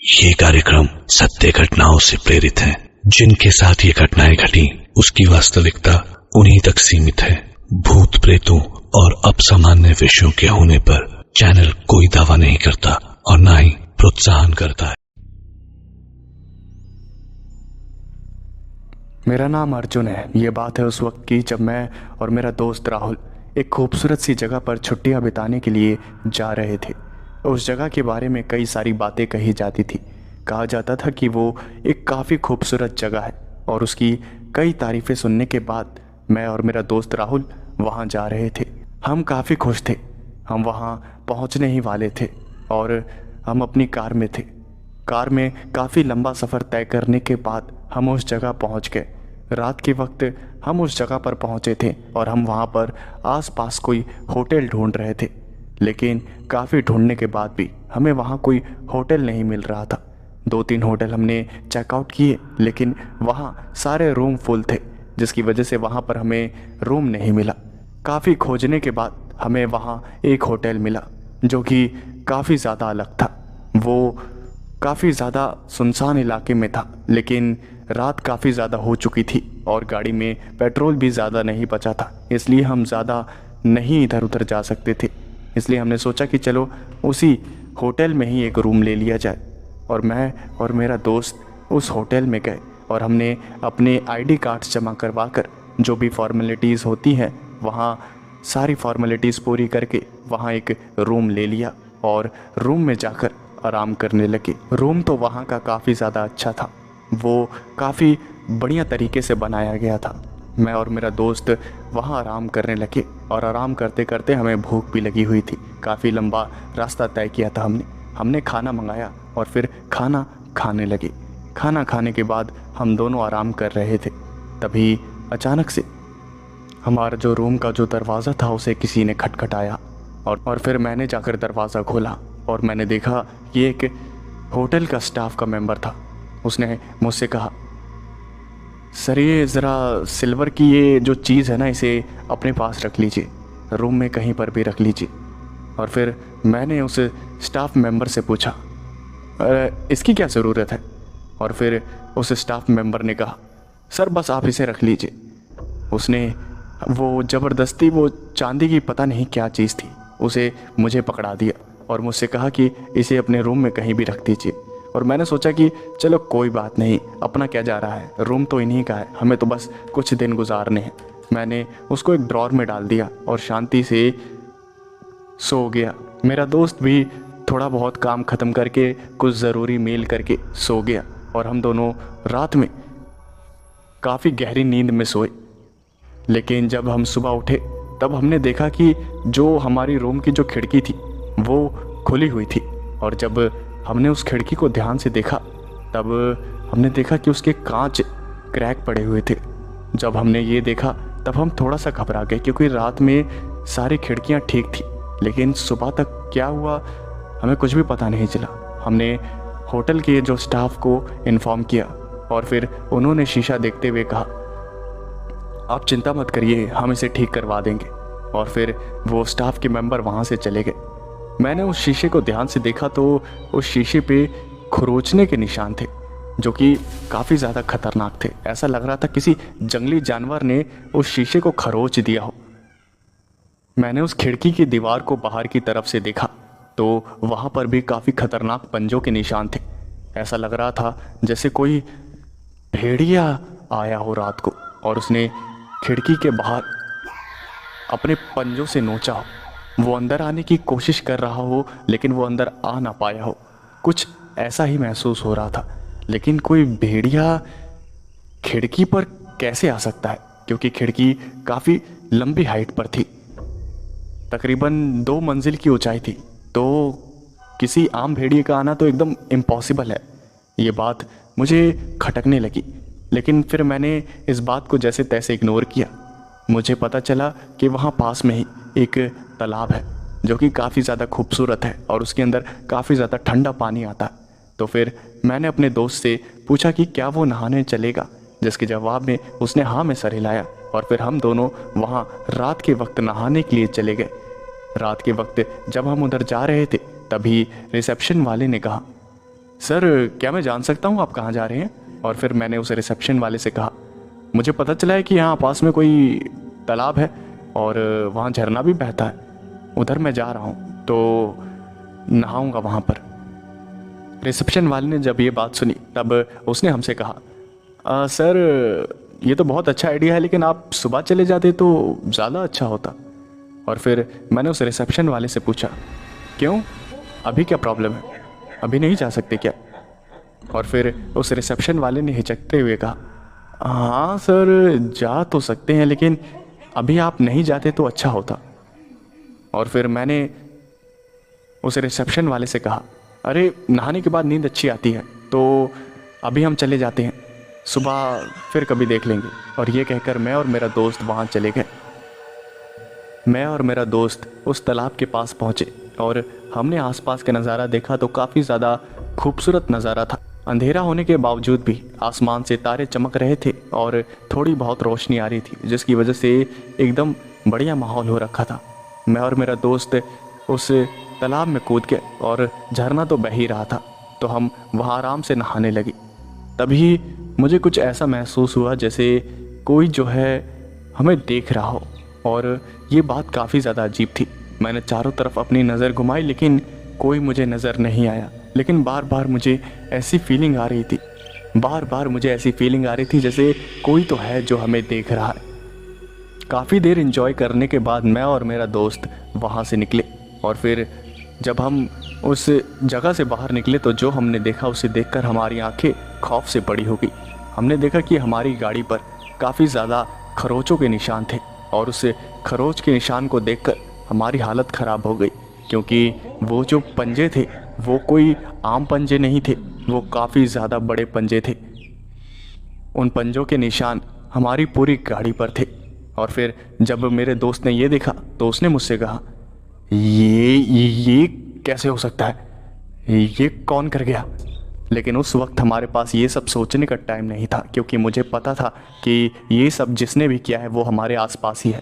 ये कार्यक्रम सत्य घटनाओं से प्रेरित है। जिनके साथ ये घटनाएं घटी उसकी वास्तविकता उन्हीं तक सीमित है। भूत प्रेतों और असामान्य विषयों के होने पर चैनल कोई दावा नहीं करता और न ही प्रोत्साहन करता है। मेरा नाम अर्जुन है। ये बात है उस वक्त की जब मैं और मेरा दोस्त राहुल एक खूबसूरत सी जगह पर छुट्टियां बिताने के लिए जा रहे थे। उस जगह के बारे में कई सारी बातें कही जाती थी। कहा जाता था कि वो एक काफ़ी खूबसूरत जगह है और उसकी कई तारीफ़ें सुनने के बाद मैं और मेरा दोस्त राहुल वहाँ जा रहे थे। हम काफ़ी खुश थे। हम वहाँ पहुँचने ही वाले थे और हम अपनी कार में थे। कार में काफ़ी लंबा सफ़र तय करने के बाद हम उस जगह पहुँच गए। रात के वक्त हम उस जगह पर पहुँचे थे और हम वहाँ पर आसपास कोई होटल ढूंढ रहे थे, लेकिन काफ़ी ढूंढने के बाद भी हमें वहाँ कोई होटल नहीं मिल रहा था। 2-3 होटल हमने चेकआउट किए, लेकिन वहाँ सारे रूम फुल थे, जिसकी वजह से वहाँ पर हमें रूम नहीं मिला। काफ़ी खोजने के बाद हमें वहाँ एक होटल मिला जो कि काफ़ी ज़्यादा अलग था। वो काफ़ी ज़्यादा सुनसान इलाके में था, लेकिन रात काफ़ी ज़्यादा हो चुकी थी और गाड़ी में पेट्रोल भी ज़्यादा नहीं बचा था, इसलिए हम ज़्यादा नहीं इधर उधर जा सकते थे। इसलिए हमने सोचा कि चलो उसी होटल में ही एक रूम ले लिया जाए। और मैं और मेरा दोस्त उस होटल में गए और हमने अपने आईडी कार्ड्स जमा करवा कर जो भी फॉर्मेलिटीज़ होती हैं वहाँ सारी फॉर्मेलिटीज़ पूरी करके वहाँ एक रूम ले लिया और रूम में जाकर आराम करने लगे। रूम तो वहाँ का काफ़ी ज़्यादा अच्छा था। वो काफ़ी बढ़िया तरीके से बनाया गया था। मैं और मेरा दोस्त वहाँ आराम करने लगे और आराम करते करते हमें भूख भी लगी हुई थी। काफ़ी लंबा रास्ता तय किया था हमने खाना मंगाया और फिर खाना खाने लगे। खाना खाने के बाद हम दोनों आराम कर रहे थे, तभी अचानक से हमारा जो रूम का जो दरवाज़ा था उसे किसी ने खटखटाया और फिर मैंने जाकर दरवाज़ा खोला और मैंने देखा कि एक होटल का स्टाफ का मेंबर था। उसने मुझसे कहा, सर ये ज़रा सिल्वर की ये जो चीज़ है ना, इसे अपने पास रख लीजिए, रूम में कहीं पर भी रख लीजिए। और फिर मैंने उस स्टाफ मेंबर से पूछा, इसकी क्या ज़रूरत है? और फिर उस स्टाफ मेंबर ने कहा, सर बस आप इसे रख लीजिए। उसने वो ज़बरदस्ती वो चांदी की पता नहीं क्या चीज़ थी उसे मुझे पकड़ा दिया और मुझसे कहा कि इसे अपने रूम में कहीं भी रख दीजिए। और मैंने सोचा कि चलो कोई बात नहीं, अपना क्या जा रहा है, रूम तो इन्हीं का है, हमें तो बस कुछ दिन गुजारने हैं। मैंने उसको एक ड्रॉर में डाल दिया और शांति से सो गया। मेरा दोस्त भी थोड़ा बहुत काम ख़त्म करके कुछ ज़रूरी मेल करके सो गया और हम दोनों रात में काफ़ी गहरी नींद में सोए। लेकिन जब हम सुबह उठे तब हमने देखा कि जो हमारी रूम की जो खिड़की थी वो खुली हुई थी और जब हमने उस खिड़की को ध्यान से देखा तब हमने देखा कि उसके कांच क्रैक पड़े हुए थे। जब हमने ये देखा तब हम थोड़ा सा घबरा गए, क्योंकि रात में सारी खिड़कियां ठीक थी, लेकिन सुबह तक क्या हुआ हमें कुछ भी पता नहीं चला। हमने होटल के जो स्टाफ को इन्फॉर्म किया और फिर उन्होंने शीशा देखते हुए कहा, आप चिंता मत करिए, हम इसे ठीक करवा देंगे। और फिर वो स्टाफ के मेंबर वहाँ से चले गए। मैंने उस शीशे को ध्यान से देखा तो उस शीशे पे खरोंचने के निशान थे जो कि काफ़ी ज़्यादा खतरनाक थे। ऐसा लग रहा था किसी जंगली जानवर ने उस शीशे को खरोंच दिया हो। मैंने उस खिड़की की दीवार को बाहर की तरफ से देखा तो वहाँ पर भी काफ़ी खतरनाक पंजों के निशान थे। ऐसा लग रहा था जैसे कोई भेड़िया आया हो रात को और उसने खिड़की के बाहर अपने पंजों से नोचा हो। वो अंदर आने की कोशिश कर रहा हो लेकिन वो अंदर आ ना पाया हो, कुछ ऐसा ही महसूस हो रहा था। लेकिन कोई भेड़िया खिड़की पर कैसे आ सकता है, क्योंकि खिड़की काफ़ी लंबी हाइट पर थी, तकरीबन 2 मंजिल की ऊंचाई थी, तो किसी आम भेड़िए का आना तो एकदम इम्पॉसिबल है। ये बात मुझे खटकने लगी, लेकिन फिर मैंने इस बात को जैसे तैसे इग्नोर किया। मुझे पता चला कि वहाँ पास में ही एक तालाब है जो कि काफ़ी ज़्यादा खूबसूरत है और उसके अंदर काफ़ी ज़्यादा ठंडा पानी आता है। तो फिर मैंने अपने दोस्त से पूछा कि क्या वो नहाने चलेगा, जिसके जवाब में उसने हाँ में सर हिलाया और फिर हम दोनों वहाँ रात के वक्त नहाने के लिए चले गए। रात के वक्त जब हम उधर जा रहे थे तभी रिसेप्शन वाले ने कहा, सर क्या मैं जान सकता हूँ आप कहाँ जा रहे हैं? और फिर मैंने उस रिसेप्शन वाले से कहा, मुझे पता चला है कि यहाँ पास में कोई तालाब है और वहाँ झरना भी बहता है, उधर मैं जा रहा हूँ तो नहाऊंगा वहाँ पर। रिसेप्शन वाले ने जब ये बात सुनी तब उसने हमसे कहा, सर ये तो बहुत अच्छा आइडिया है, लेकिन आप सुबह चले जाते तो ज़्यादा अच्छा होता। और फिर मैंने उस रिसेप्शन वाले से पूछा, क्यों, अभी क्या प्रॉब्लम है, अभी नहीं जा सकते क्या? और फिर उस रिसेप्शन वाले ने हिचकते हुए कहा, हाँ सर जा तो सकते हैं, लेकिन अभी आप नहीं जाते तो अच्छा होता। और फिर मैंने उस रिसेप्शन वाले से कहा, अरे नहाने के बाद नींद अच्छी आती है तो अभी हम चले जाते हैं, सुबह फिर कभी देख लेंगे। और ये कहकर मैं और मेरा दोस्त वहाँ चले गए। मैं और मेरा दोस्त उस तालाब के पास पहुँचे और हमने आसपास का नज़ारा देखा तो काफ़ी ज़्यादा खूबसूरत नज़ारा था। अंधेरा होने के बावजूद भी आसमान से तारे चमक रहे थे और थोड़ी बहुत रोशनी आ रही थी, जिसकी वजह से एकदम बढ़िया माहौल हो रखा था। मैं और मेरा दोस्त उस तालाब में कूद गए और झरना तो बह ही रहा था, तो हम वहाँ आराम से नहाने लगे। तभी मुझे कुछ ऐसा महसूस हुआ जैसे कोई जो है हमें देख रहा हो, और ये बात काफ़ी ज़्यादा अजीब थी। मैंने चारों तरफ अपनी नज़र घुमाई लेकिन कोई मुझे नज़र नहीं आया, लेकिन बार बार मुझे ऐसी फीलिंग आ रही थी, जैसे कोई तो है जो हमें देख रहा है। काफ़ी देर एंजॉय करने के बाद मैं और मेरा दोस्त वहाँ से निकले, और फिर जब हम उस जगह से बाहर निकले तो जो हमने देखा उसे देखकर हमारी आंखें खौफ से बड़ी हो गई। हमने देखा कि हमारी गाड़ी पर काफ़ी ज़्यादा खरोचों के निशान थे, और उस खरोच के निशान को देखकर हमारी हालत ख़राब हो गई, क्योंकि वो जो पंजे थे वो कोई आम पंजे नहीं थे, वो काफ़ी ज़्यादा बड़े पंजे थे। उन पंजों के निशान हमारी पूरी गाड़ी पर थे। और फिर जब मेरे दोस्त ने ये देखा तो उसने मुझसे कहा, ये कैसे हो सकता है, ये कौन कर गया? लेकिन उस वक्त हमारे पास ये सब सोचने का टाइम नहीं था, क्योंकि मुझे पता था कि ये सब जिसने भी किया है वो हमारे आसपास ही है।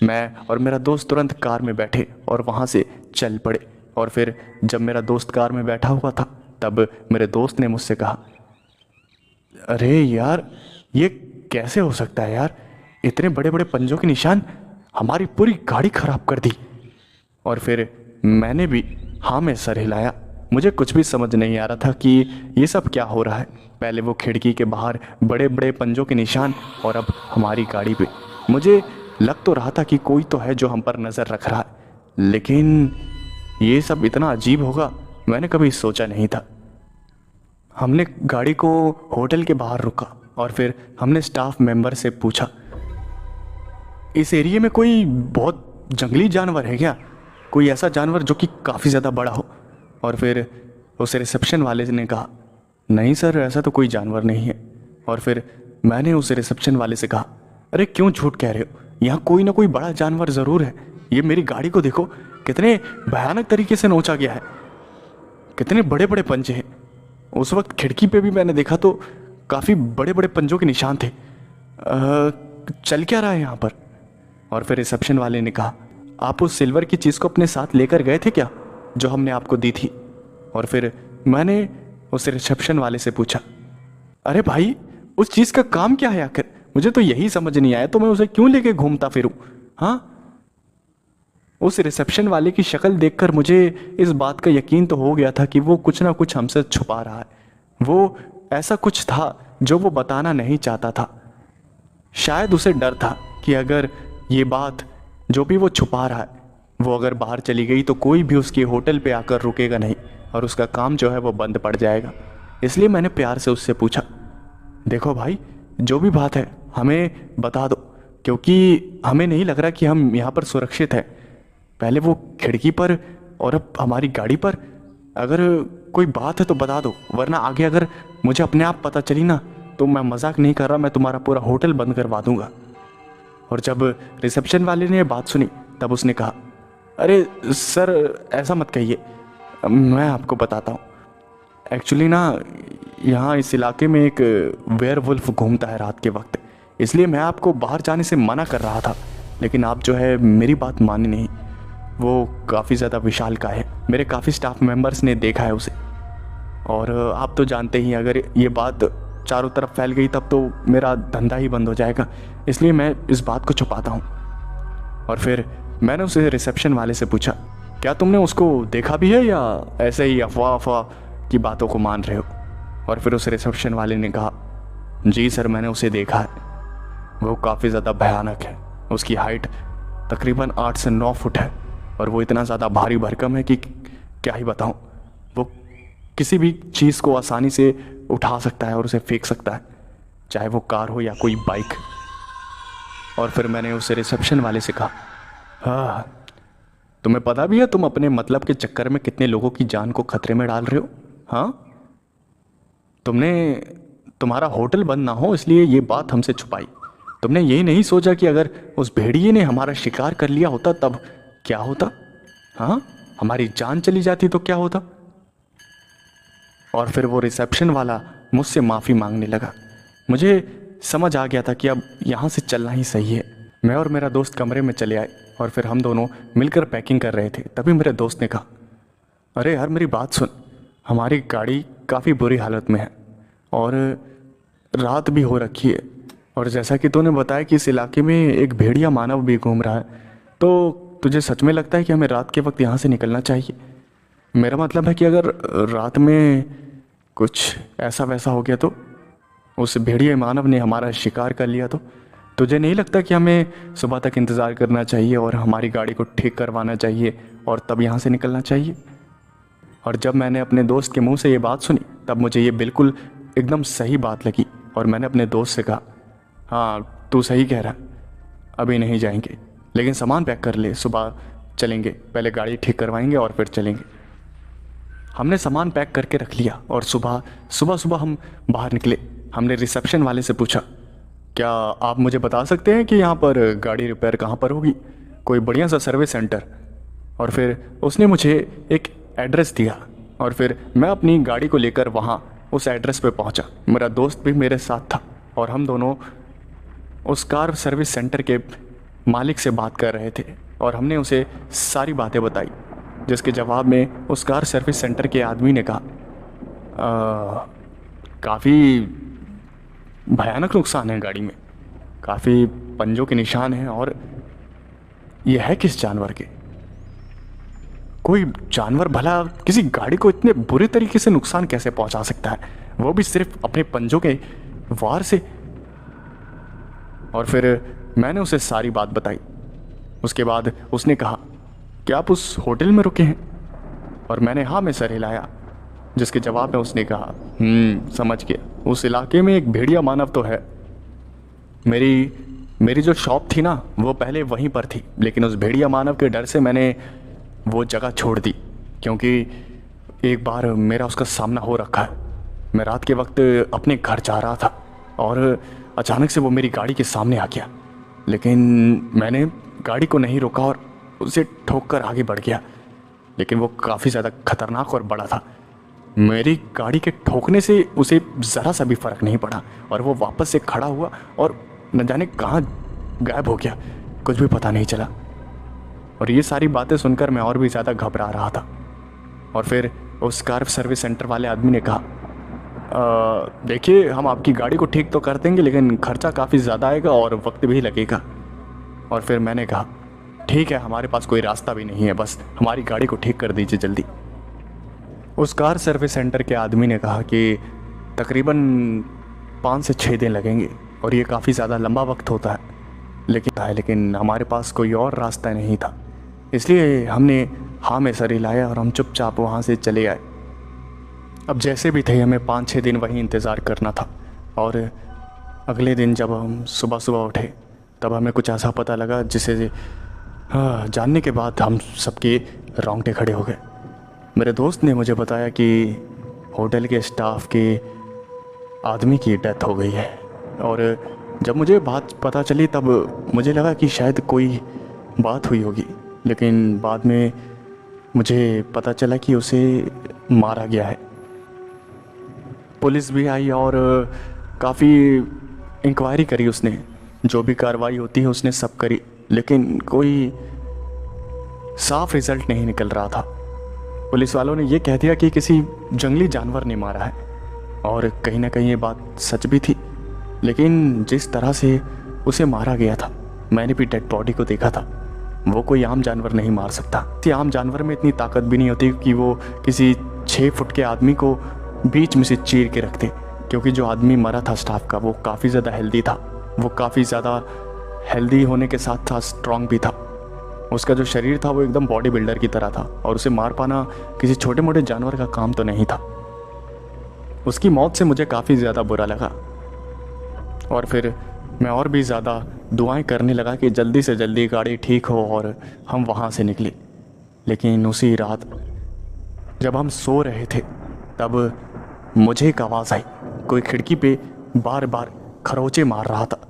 मैं और मेरा दोस्त तुरंत कार में बैठे और वहाँ से चल पड़े। और फिर जब मेरा दोस्त कार में बैठा हुआ था तब मेरे दोस्त ने मुझसे कहा, अरे यार ये कैसे हो सकता है यार, इतने बड़े बड़े पंजों के निशान, हमारी पूरी गाड़ी ख़राब कर दी। और फिर मैंने भी हाँ में सर हिलाया। मुझे कुछ भी समझ नहीं आ रहा था कि ये सब क्या हो रहा है। पहले वो खिड़की के बाहर बड़े बड़े पंजों के निशान, और अब हमारी गाड़ी पे। मुझे लग तो रहा था कि कोई तो है जो हम पर नज़र रख रहा है, लेकिन ये सब इतना अजीब होगा मैंने कभी सोचा नहीं था। हमने गाड़ी को होटल के बाहर रुका और फिर हमने स्टाफ मेंबर से पूछा, इस एरिया में कोई बहुत जंगली जानवर है क्या, कोई ऐसा जानवर जो कि काफ़ी ज़्यादा बड़ा हो? और फिर उस रिसेप्शन वाले ने कहा, नहीं सर ऐसा तो कोई जानवर नहीं है। और फिर मैंने उस रिसेप्शन वाले से कहा, अरे क्यों झूठ कह रहे हो, यहाँ कोई ना कोई बड़ा जानवर ज़रूर है। ये मेरी गाड़ी को देखो, कितने भयानक तरीके से नोचा गया है, कितने बड़े बड़े पंजे हैं। उस वक्त खिड़की पे भी मैंने देखा तो काफ़ी बड़े बड़े पंजों के निशान थे। चल क्या रहा है यहाँ पर? और फिर रिसेप्शन वाले ने कहा, आप उस सिल्वर की चीज़ को अपने साथ लेकर गए थे क्या, जो हमने आपको दी थी? और फिर मैंने उस रिसेप्शन वाले से पूछा, अरे भाई उस चीज़ का काम क्या है आखिर, मुझे तो यही समझ नहीं आया, तो मैं उसे क्यों लेके घूमता फिरूं? हाँ, उस रिसेप्शन वाले की शक्ल देखकर मुझे इस बात का यकीन तो हो गया था कि वो कुछ ना कुछ हमसे छुपा रहा है। वो ऐसा कुछ था जो वो बताना नहीं चाहता था। शायद उसे डर था कि अगर ये बात जो भी वो छुपा रहा है वो अगर बाहर चली गई तो कोई भी उसके होटल पे आकर रुकेगा नहीं और उसका काम जो है वो बंद पड़ जाएगा। इसलिए मैंने प्यार से उससे पूछा, देखो भाई जो भी बात है हमें बता दो, क्योंकि हमें नहीं लग रहा कि हम यहाँ पर सुरक्षित हैं। पहले वो खिड़की पर और अब हमारी गाड़ी पर, अगर कोई बात है तो बता दो, वरना आगे अगर मुझे अपने आप पता चली ना तो मैं मजाक नहीं कर रहा, मैं तुम्हारा पूरा होटल बंद करवा दूंगा। और जब रिसेप्शन वाले ने बात सुनी तब उसने कहा, अरे सर ऐसा मत कहिए, मैं आपको बताता हूँ। एक्चुअली ना यहाँ इस इलाके में एक वेयरवुल्फ घूमता है रात के वक्त, इसलिए मैं आपको बाहर जाने से मना कर रहा था, लेकिन आप जो है मेरी बात मानी नहीं। वो काफ़ी ज़्यादा विशालकाय है, मेरे काफ़ी स्टाफ मेंबर्स ने देखा है उसे। और आप तो जानते ही अगर ये बात चारों तरफ फैल गई तब तो मेरा धंधा ही बंद हो जाएगा, इसलिए मैं इस बात को छुपाता हूँ। और फिर मैंने उसे रिसेप्शन वाले से पूछा, क्या तुमने उसको देखा भी है या ऐसे ही अफवाह अफवाह की बातों को मान रहे हो? और फिर उस रिसेप्शन वाले ने कहा, जी सर, मैंने उसे देखा है। वो काफ़ी ज़्यादा भयानक है। उसकी हाइट तकरीबन 8 से 9 फुट है और वो इतना ज़्यादा भारी भरकम है कि क्या ही बताऊँ। वो किसी भी चीज़ को आसानी से उठा सकता है और उसे फेंक सकता है, चाहे वो कार हो या कोई बाइक। और फिर मैंने उस रिसेप्शन वाले से कहा, हाँ, तुम्हें पता भी है तुम अपने मतलब के चक्कर में कितने लोगों की जान को खतरे में डाल रहे हो? हाँ, तुम्हारा होटल बंद ना हो इसलिए ये बात हमसे छुपाई। तुमने यही नहीं सोचा कि अगर उस भेड़िए ने हमारा शिकार कर लिया होता तब क्या होता? हाँ, हमारी जान चली जाती तो क्या होता? और फिर वो रिसेप्शन वाला मुझसे माफ़ी मांगने लगा। मुझे समझ आ गया था कि अब यहाँ से चलना ही सही है। मैं और मेरा दोस्त कमरे में चले आए और फिर हम दोनों मिलकर पैकिंग कर रहे थे। तभी मेरे दोस्त ने कहा, अरे यार मेरी बात सुन, हमारी गाड़ी काफ़ी बुरी हालत में है और रात भी हो रखी है, और जैसा कि तूने बताया कि इस इलाके में एक भेड़िया मानव भी घूम रहा है, तो तुझे सच में लगता है कि हमें रात के वक्त यहाँ से निकलना चाहिए? मेरा मतलब है कि अगर रात में कुछ ऐसा वैसा हो गया तो, उस भेड़िया मानव ने हमारा शिकार कर लिया तो तुझे नहीं लगता कि हमें सुबह तक इंतज़ार करना चाहिए और हमारी गाड़ी को ठीक करवाना चाहिए और तब यहाँ से निकलना चाहिए? और जब मैंने अपने दोस्त के मुंह से ये बात सुनी तब मुझे ये बिल्कुल एकदम सही बात लगी और मैंने अपने दोस्त से कहा, हाँ तू सही कह रहा, अभी नहीं जाएंगे, लेकिन सामान पैक कर ले, सुबह चलेंगे, पहले गाड़ी ठीक करवाएंगे और फिर चलेंगे। हमने सामान पैक करके रख लिया और सुबह सुबह हम बाहर निकले। हमने रिसेप्शन वाले से पूछा, क्या आप मुझे बता सकते हैं कि यहाँ पर गाड़ी रिपेयर कहाँ पर होगी, कोई बढ़िया सा सर्विस सेंटर? और फिर उसने मुझे एक एड्रेस दिया और फिर मैं अपनी गाड़ी को लेकर वहाँ उस एड्रेस पे पहुँचा। मेरा दोस्त भी मेरे साथ था और हम दोनों उस कार सर्विस सेंटर के मालिक से बात कर रहे थे और हमने उसे सारी बातें बताई, जिसके जवाब में उस कार सर्विस सेंटर के आदमी ने कहा, काफ़ी भयानक नुकसान है गाड़ी में, काफ़ी पंजों के निशान हैं और यह है किस जानवर के? कोई जानवर भला किसी गाड़ी को इतने बुरे तरीके से नुकसान कैसे पहुंचा सकता है, वो भी सिर्फ अपने पंजों के वार से? और फिर मैंने उसे सारी बात बताई। उसके बाद उसने कहा, क्या आप उस होटल में रुके हैं? और मैंने हाँ में सर हिलाया, जिसके जवाब में उसने कहा, समझ गया, उस इलाके में एक भेड़िया मानव तो है। मेरी जो शॉप थी ना वो पहले वहीं पर थी, लेकिन उस भेड़िया मानव के डर से मैंने वो जगह छोड़ दी, क्योंकि एक बार मेरा उसका सामना हो रखा है। मैं रात के वक्त अपने घर जा रहा था और अचानक से वो मेरी गाड़ी के सामने आ गया, लेकिन मैंने गाड़ी को नहीं रोका और उसे ठोक कर आगे बढ़ गया, लेकिन वो काफ़ी ज़्यादा खतरनाक और बड़ा था। मेरी गाड़ी के ठोकने से उसे ज़रा सा भी फ़र्क नहीं पड़ा और वो वापस से खड़ा हुआ और न जाने कहाँ गायब हो गया, कुछ भी पता नहीं चला। और ये सारी बातें सुनकर मैं और भी ज़्यादा घबरा रहा था। और फिर उस कार सर्विस सेंटर वाले आदमी ने कहा, देखिए, हम आपकी गाड़ी को ठीक तो कर देंगे, लेकिन खर्चा काफ़ी ज़्यादा आएगा और वक्त भी लगेगा। और फिर मैंने कहा, ठीक है, हमारे पास कोई रास्ता भी नहीं है, बस हमारी गाड़ी को ठीक कर दीजिए जल्दी। उस कार सर्विस सेंटर के आदमी ने कहा कि तकरीबन 5 से 6 दिन लगेंगे और ये काफ़ी ज़्यादा लंबा वक्त होता है, लेकिन हमारे पास कोई और रास्ता नहीं था, इसलिए हमने हाँ में सर हिलाया और हम चुपचाप वहाँ से चले आए। अब जैसे भी थे हमें 5-6 दिन वहीं इंतज़ार करना था। और अगले दिन जब हम सुबह सुबह उठे तब हमें कुछ ऐसा पता लगा जिसे जानने के बाद हम सबके रोंगटे खड़े हो गए। मेरे दोस्त ने मुझे बताया कि होटल के स्टाफ के आदमी की डेथ हो गई है। और जब मुझे बात पता चली तब मुझे लगा कि शायद कोई बात हुई होगी, लेकिन बाद में मुझे पता चला कि उसे मारा गया है। पुलिस भी आई और काफ़ी इंक्वायरी करी उसने, जो भी कार्रवाई होती है उसने सब करी, लेकिन कोई साफ रिज़ल्ट नहीं निकल रहा था। पुलिस वालों ने ये कह दिया कि किसी जंगली जानवर ने मारा है, और कहीं ना कहीं ये बात सच भी थी। लेकिन जिस तरह से उसे मारा गया था, मैंने भी डेड बॉडी को देखा था, वो कोई आम जानवर नहीं मार सकता। किसी आम जानवर में इतनी ताकत भी नहीं होती कि वो किसी 6 फुट के आदमी को बीच में से चीर के रखते, क्योंकि जो आदमी मरा था स्टाफ का, वो काफ़ी ज़्यादा हेल्दी था। वो काफ़ी ज़्यादा हेल्दी होने के साथ साथ स्ट्रांग भी था। उसका जो शरीर था वो एकदम बॉडी बिल्डर की तरह था, और उसे मार पाना किसी छोटे मोटे जानवर का काम तो नहीं था। उसकी मौत से मुझे काफ़ी ज़्यादा बुरा लगा, और फिर मैं और भी ज़्यादा दुआएं करने लगा कि जल्दी से जल्दी गाड़ी ठीक हो और हम वहाँ से निकले। लेकिन उसी रात जब हम सो रहे थे, तब मुझे एक आवाज़ आई। कोई खिड़की पे बार बार खरोंचे मार रहा था,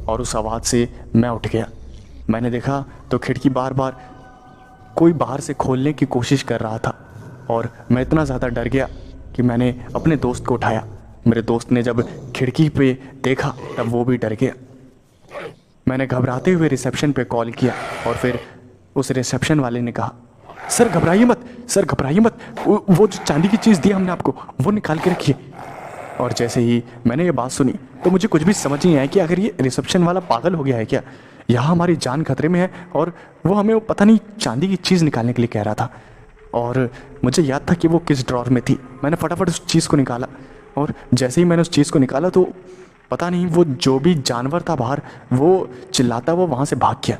और उस आवाज़ से मैं उठ गया। मैंने देखा तो खिड़की बार बार कोई बाहर से खोलने की कोशिश कर रहा था, और मैं इतना ज़्यादा डर गया कि मैंने अपने दोस्त को उठाया। मेरे दोस्त ने जब खिड़की पे देखा तब वो भी डर गया। मैंने घबराते हुए रिसेप्शन पे कॉल किया, और फिर उस रिसेप्शन वाले ने कहा, सर घबराइए मत, सर घबराइए मत, वो जो चांदी की चीज़ दी हमने आपको, वो निकाल के रखिए। और जैसे ही मैंने ये बात सुनी तो मुझे कुछ भी समझ नहीं आया कि अगर ये रिसेप्शन वाला पागल हो गया है क्या, यहाँ हमारी जान खतरे में है, और वो हमें वो पता नहीं चांदी की चीज़ निकालने के लिए कह रहा था। और मुझे याद था कि वो किस ड्रॉर में थी। मैंने फटाफट उस चीज़ को निकाला, और जैसे ही मैंने उस चीज़ को निकाला तो पता नहीं वो जो भी जानवर था बाहर, वो चिल्लाता वो वहाँ से भाग गया।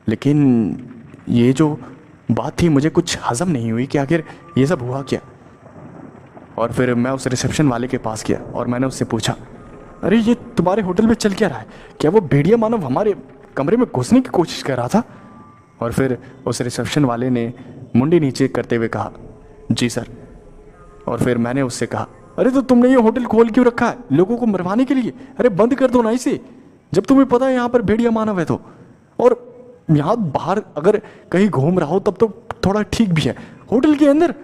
लेकिन ये जो बात थी मुझे कुछ हजम नहीं हुई कि आखिर ये सब हुआ क्या। और फिर मैं उस रिसेप्शन वाले के पास गया और मैंने उससे पूछा, अरे ये तुम्हारे होटल में चल क्या रहा है? क्या वो भेड़िया मानव हमारे कमरे में घुसने की कोशिश कर रहा था? और फिर उस रिसेप्शन वाले ने मुंडी नीचे करते हुए कहा, जी सर। और फिर मैंने उससे कहा, अरे तो तुमने ये होटल खोल क्यों रखा है? लोगों को मरवाने के लिए? अरे बंद कर दो ना इसे, जब तुम्हें पता है यहाँ पर भेड़िया मानव है तो। और यहाँ बाहर अगर कहीं घूम रहा हो तब तो थोड़ा ठीक भी है, होटल के अंदर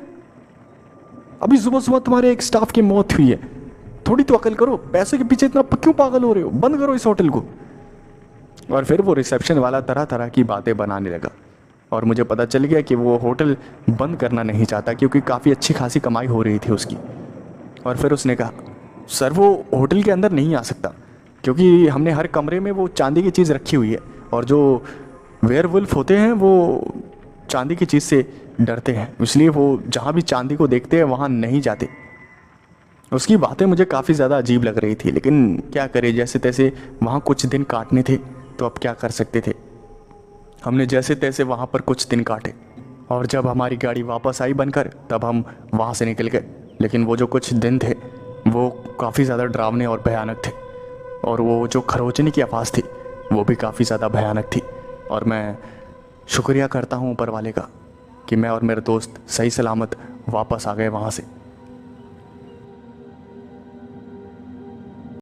अभी सुबह सुबह तुम्हारे एक स्टाफ की मौत हुई है, थोड़ी तो अकल करो, पैसे के पीछे इतना क्यों पागल हो रहे हो? बंद करो इस होटल को। और फिर वो रिसेप्शन वाला तरह तरह की बातें बनाने लगा, और मुझे पता चल गया कि वो होटल बंद करना नहीं चाहता, क्योंकि काफ़ी अच्छी खासी कमाई हो रही थी उसकी। और फिर उसने कहा, सर वो होटल के अंदर नहीं आ सकता, क्योंकि हमने हर कमरे में वो चांदी की चीज़ रखी हुई है, और जो वेयरवुल्फ होते हैं वो चांदी की चीज़ से डरते हैं, इसलिए वो जहाँ भी चांदी को देखते हैं वहाँ नहीं जाते। उसकी बातें मुझे काफ़ी ज़्यादा अजीब लग रही थी, लेकिन क्या करें, जैसे तैसे वहाँ कुछ दिन काटने थे, तो अब क्या कर सकते थे। हमने जैसे तैसे वहाँ पर कुछ दिन काटे, और जब हमारी गाड़ी वापस आई बनकर तब हम वहाँ से निकल गए। लेकिन वो जो कुछ दिन थे वो काफ़ी ज़्यादा डरावने और भयानक थे, और वो जो खरोचने की आवाज़ थी वो भी काफ़ी ज़्यादा भयानक थी। और मैं शुक्रिया करता हूँ ऊपर वाले का कि मैं और मेरे दोस्त सही सलामत वापस आ गए वहाँ से।